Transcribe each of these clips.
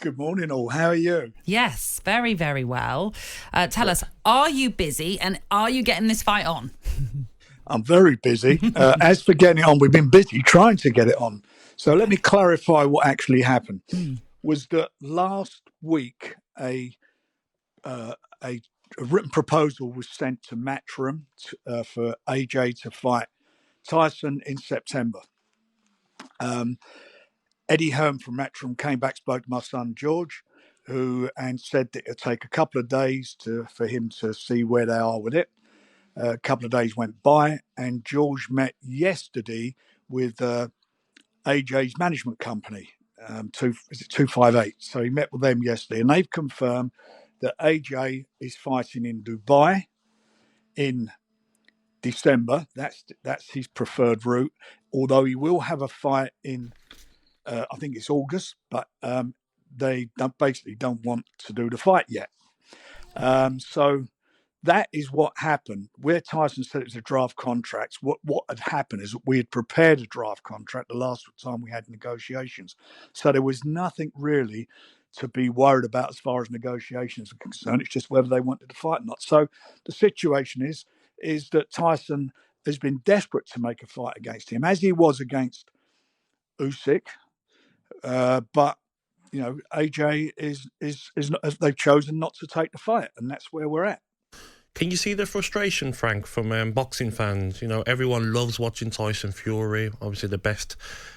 Good morning, all. How are you? Yes, very, very well. Tell us, are you busy and are you getting this fight on? I'm very busy. As for getting it on, we've been busy trying to get it on. So let me clarify what actually happened. Was that last week a written proposal was sent to Matchroom for AJ to fight Tyson in September. Eddie Hearn from Matchroom came back, spoke to my son George, and said that it'd take a couple of days for him to see where they are with it. A couple of days went by, and George met yesterday with AJ's management company, 258. So he met with them yesterday, and they've confirmed that AJ is fighting in Dubai in December. That's his preferred route. Although he will have a fight in, I think it's August, but they basically don't want to do the fight yet. So that is what happened. Where Tyson said it was a draft contract, what had happened is we had prepared a draft contract the last time we had negotiations. So there was nothing really to be worried about as far as negotiations are concerned. It's just whether they wanted to fight or not. So the situation is that Tyson has been desperate to make a fight against him, as he was against Usyk. But you know, AJ is not, they've chosen not to take the fight, and that's where we're at. Can you see the frustration, Frank, from boxing fans? You know, everyone loves watching Tyson Fury, obviously the best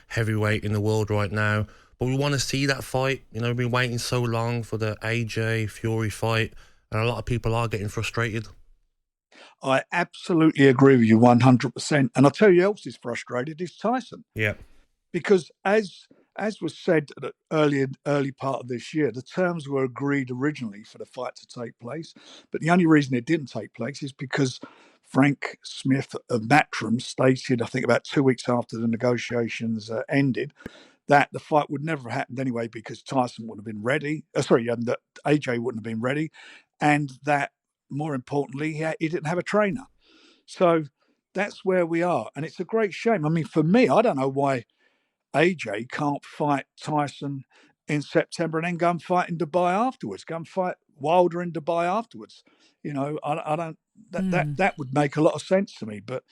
heavyweight in the world right now. But we want to see that fight. You know, we've been waiting so long for the AJ Fury fight, and a lot of people are getting frustrated. I absolutely agree with you 100%. And I'll tell you who else is frustrated is Tyson. Yeah. Because as was said at the early part of this year, the terms were agreed originally for the fight to take place. But the only reason it didn't take place is because Frank Smith of Matchroom stated, I think about 2 weeks after the negotiations ended, that the fight would never have happened anyway because Tyson wouldn't have been ready. That AJ wouldn't have been ready. And that, more importantly, he didn't have a trainer. So that's where we are. And it's a great shame. I mean, for me, I don't know why AJ can't fight Tyson in September and then go and fight in Dubai afterwards. Go and fight Wilder in Dubai afterwards. You know, I don't. That would make a lot of sense to me. But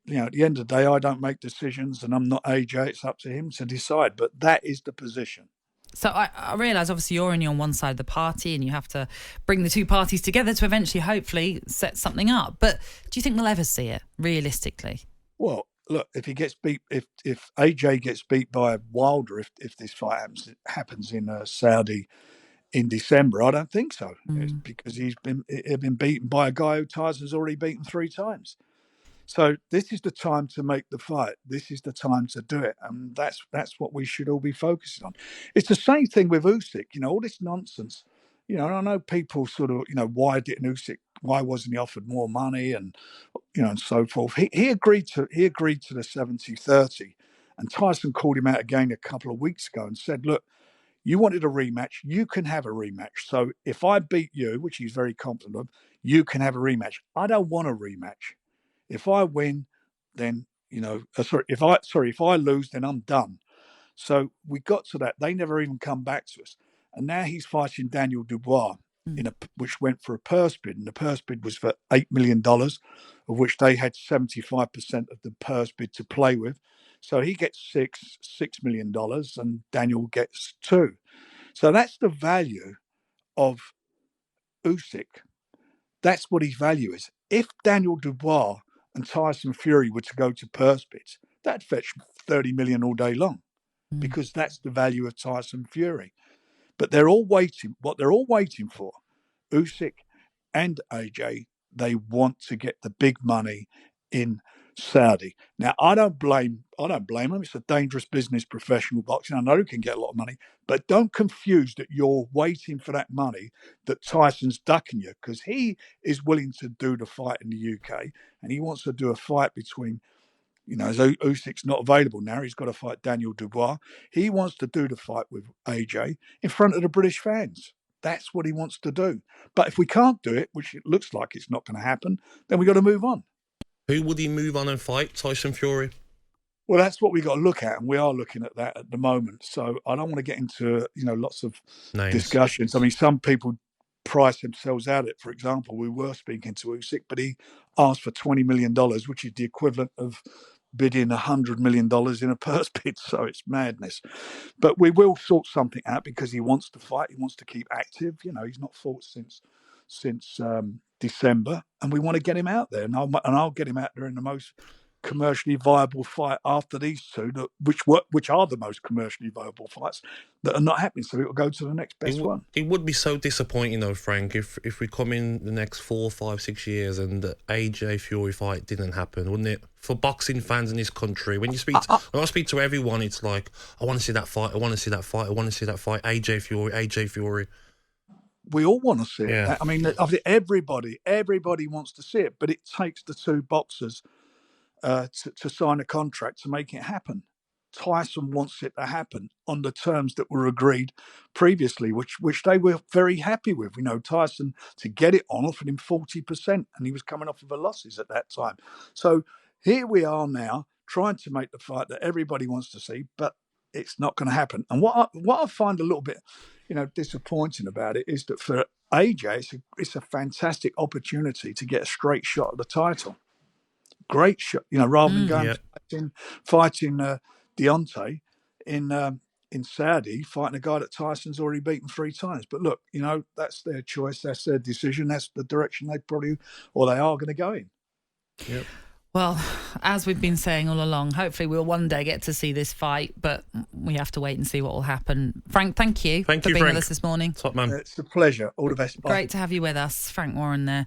you know, at the end of the day, I don't make decisions, and I'm not AJ. It's up to him to decide. But that is the position. So I realise, obviously, you're only on one side of the party and you have to bring the two parties together to eventually, hopefully, set something up. But do you think we'll ever see it, realistically? Well, look, if he gets beat, if AJ gets beat by Wilder, if this fight happens in Saudi in December, I don't think so. It's because he's been beaten by a guy who Tyson's already beaten 3 times. So this is the time to make the fight. This is the time to do it, and that's what we should all be focusing on. It's the same thing with Usyk. You know, all this nonsense. You know, I know people sort of, you know, why didn't Usyk? Why wasn't he offered more money? And you know, and so forth. He agreed to the 70-30, and Tyson called him out again a couple of weeks ago and said, "Look, you wanted a rematch. You can have a rematch. So if I beat you, which he's very confident of, you can have a rematch. I don't want a rematch. If I win, then you know, if I lose, then I'm done." So we got to that. They never even come back to us, and now he's fighting Daniel Dubois, which went for a purse bid, and the purse bid was for $8 million, of which they had 75% of the purse bid to play with. So he gets $6 million, and Daniel gets 2. So that's the value of Usyk. That's what his value is. If Daniel Dubois and Tyson Fury were to go to purse bids, that'd fetch 30 million all day long, because that's the value of Tyson Fury. But they're all waiting. What they're all waiting for, Usyk and AJ, they want to get the big money in Saudi. Now, I don't blame them. It's a dangerous business, professional boxing. I know you can get a lot of money, but don't confuse that you're waiting for that money, that Tyson's ducking you, because he is willing to do the fight in the UK, and he wants to do a fight between, you know, as Usyk's not available now, he's got to fight Daniel Dubois. He wants to do the fight with AJ in front of the British fans. That's what he wants to do. But if we can't do it, which it looks like it's not going to happen, then we've got to move on. Who would he move on and fight? Tyson Fury? Well, that's what we got to look at, and we are looking at that at the moment. So I don't want to get into lots of Names. discussions. I mean, some people price themselves out. For example, we were speaking to Usyk, but he asked for $20 million, which is the equivalent of bidding $100 million in a purse bid. So it's madness. But we will sort something out because he wants to fight. He wants to keep active. He's not fought since December, and we want to get him out there. And I'll get him out there in the most commercially viable fight after these two, which are the most commercially viable fights that are not happening. So it will go to the next best one. It would be so disappointing though, Frank, if we come in the next 4, 5, 6 years and the AJ Fury fight didn't happen, wouldn't it? For boxing fans in this country, when I speak to everyone, it's like, I want to see that fight, I want to see that fight, I want to see that fight, AJ Fury. We all want to see it. Yeah. I mean, everybody wants to see it, but it takes the two boxers to sign a contract to make it happen. Tyson wants it to happen on the terms that were agreed previously, which they were very happy with. Tyson, to get it on, offered him 40%, and he was coming off of the losses at that time. So here we are now trying to make the fight that everybody wants to see, but it's not going to happen. And what I find a little bit, disappointing about it is that for AJ, it's a fantastic opportunity to get a straight shot at the title. Great shot, rather than going fighting Deontay in Saudi, fighting a guy that Tyson's already beaten 3 times. But look, that's their choice, that's their decision, that's the direction they are going to go in. Yep. Well, as we've been saying all along, hopefully we'll one day get to see this fight, but we have to wait and see what will happen. Frank, thank you for being with us this morning. Top man. It's a pleasure. All the best. Bye. Great to have you with us. Frank Warren there.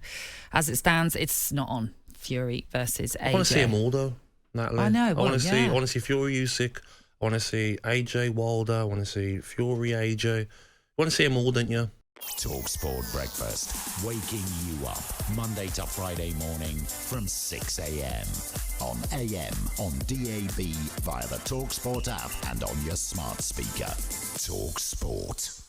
As it stands, it's not on. Fury versus AJ. I want to see them all though, Natalie. I know. I want to see Fury Usyk. I want to see AJ Wilder. I want to see Fury AJ. I want to see them all, don't you? talkSPORT Breakfast, waking you up Monday to Friday morning from 6 a.m. on AM, on DAB, via the talkSPORT app and on your smart speaker. talkSPORT.